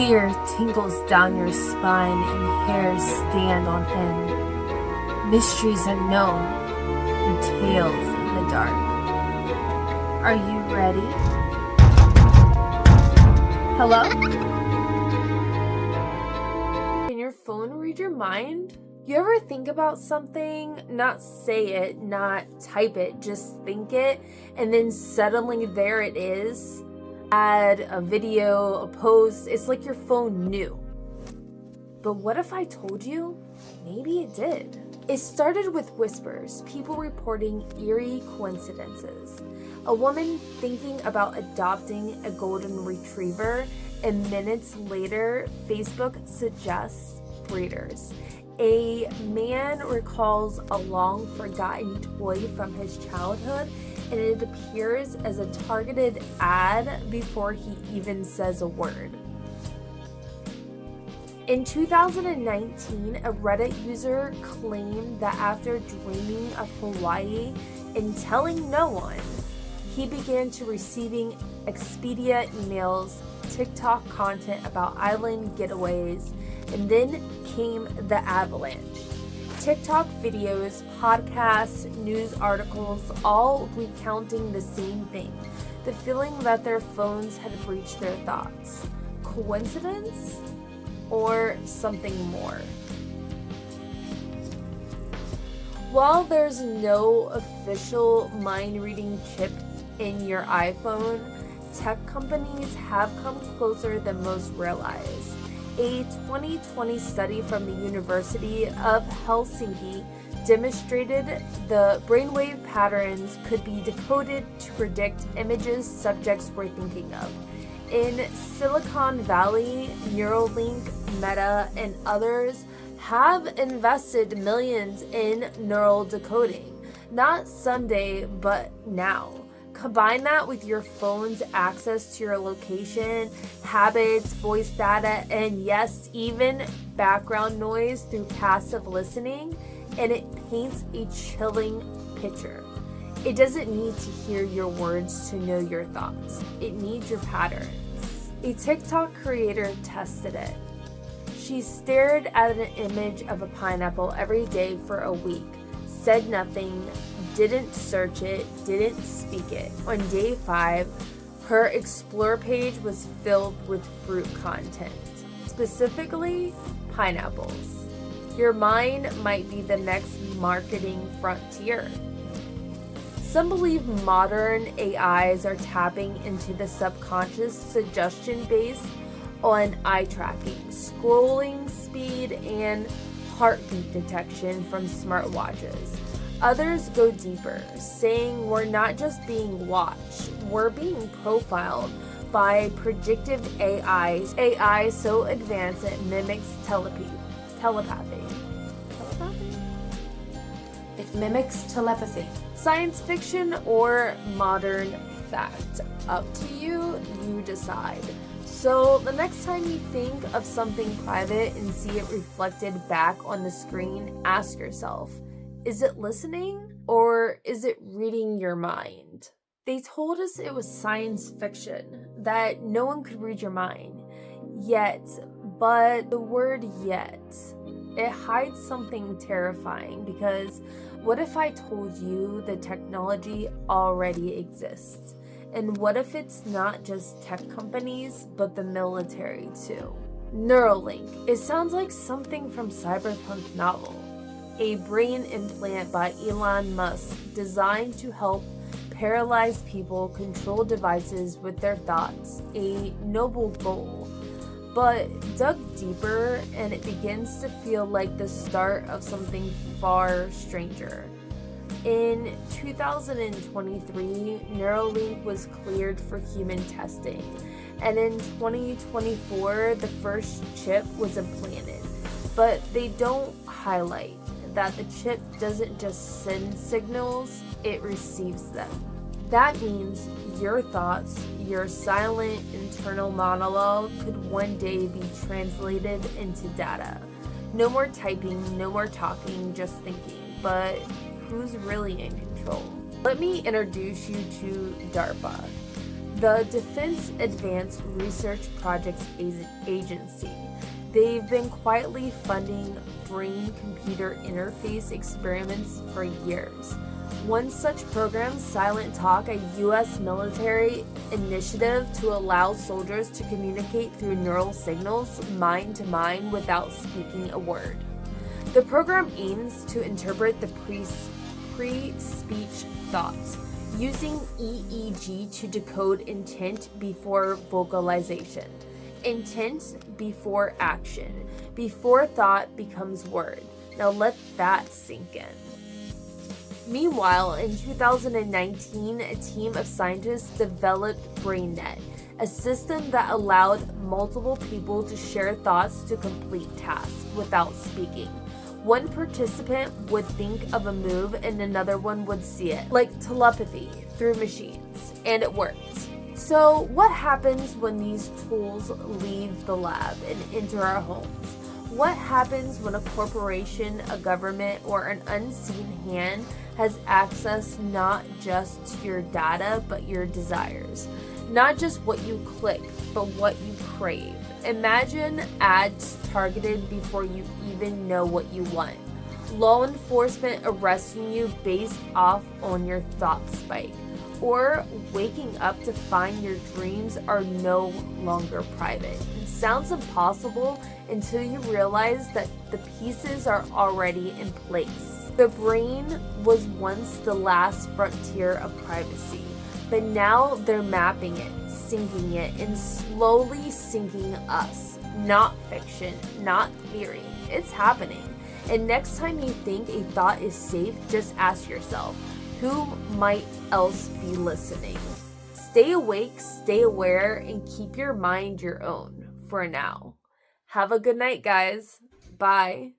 Fear tingles down your spine and hairs stand on end. Mysteries unknown and tales in the dark. Are you ready? Hello? Can your phone read your mind? You ever think about something, not say it, not type it, just think it, and then suddenly there it is? Add a video, a post, it's like your phone knew. But what if I told you? Maybe it did. It started with whispers, people reporting eerie coincidences. A woman thinking about adopting a golden retriever, and minutes later, Facebook suggests breeders. A man recalls a long-forgotten toy from his childhood, and it appears as a targeted ad before he even says a word. In 2019, a Reddit user claimed that after dreaming of Hawaii and telling no one, he began to receiving Expedia emails, TikTok content about island getaways, and then came the avalanche. TikTok videos, podcasts, news articles, all recounting the same thing, the feeling that their phones had breached their thoughts. Coincidence? Or something more? While there's no official mind-reading chip in your iPhone, tech companies have come closer than most realize. A 2020 study from the University of Helsinki demonstrated the brainwave patterns could be decoded to predict images subjects were thinking of. In Silicon Valley, Neuralink, Meta, and others have invested millions in neural decoding. Not someday, but now. Combine that with your phone's access to your location, habits, voice data, and yes, even background noise through passive listening, and it paints a chilling picture. It doesn't need to hear your words to know your thoughts. It needs your patterns. A TikTok creator tested it. She stared at an image of a pineapple every day for a week, said nothing, didn't search it, didn't speak it. On day 5, her Explore page was filled with fruit content, specifically pineapples. Your mind might be the next marketing frontier. Some believe modern AIs are tapping into the subconscious suggestion based on eye tracking, scrolling speed, and heartbeat detection from smartwatches. Others go deeper, saying we're not just being watched, we're being profiled by predictive AIs. AI so advanced it mimics telepathy. It mimics telepathy. Science fiction or modern fact? Up to you, you decide. So the next time you think of something private and see it reflected back on the screen, ask yourself, is it listening or is it reading your mind? They told us it was science fiction, that no one could read your mind. But the word yet, it hides something terrifying, because what if I told you the technology already exists? And what if it's not just tech companies, but the military too? Neuralink. It sounds like something from cyberpunk novel. A brain implant by Elon Musk designed to help paralyzed people control devices with their thoughts. A noble goal. But dug deeper and it begins to feel like the start of something far stranger. In 2023, Neuralink was cleared for human testing, and in 2024, the first chip was implanted. But they don't highlight that the chip doesn't just send signals, it receives them. That means your thoughts, your silent internal monologue, could one day be translated into data. No more typing, no more talking, just thinking. But who's really in control? Let me introduce you to DARPA. the Defense Advanced Research Projects Agency. They've been quietly funding brain-computer interface experiments for years. One such program, Silent Talk, a U.S. military initiative to allow soldiers to communicate through neural signals, mind to mind, without speaking a word. The program aims to interpret the pre-speech thoughts, using EEG to decode intent before vocalization, intent before action, before thought becomes word. Now let that sink in. Meanwhile, in 2019, a team of scientists developed BrainNet, a system that allowed multiple people to share thoughts to complete tasks without speaking. One participant would think of a move and another one would see it, like telepathy through machines, and it worked. So, what happens when these tools leave the lab and enter our homes? What happens when a corporation, a government, or an unseen hand has access not just to your data, but your desires? Not just what you click, but what you crave. Imagine ads targeted before you even know what you want. Law enforcement arresting you based off on your thought spike. Or waking up to find your dreams are no longer private. It sounds impossible until you realize that the pieces are already in place. The brain was once the last frontier of privacy, but now they're mapping it, syncing it, and slowly syncing us. Not fiction, not theory. It's happening. And next time you think a thought is safe, just ask yourself, who might else be listening? Stay awake, stay aware, and keep your mind your own for now. Have a good night, guys. Bye.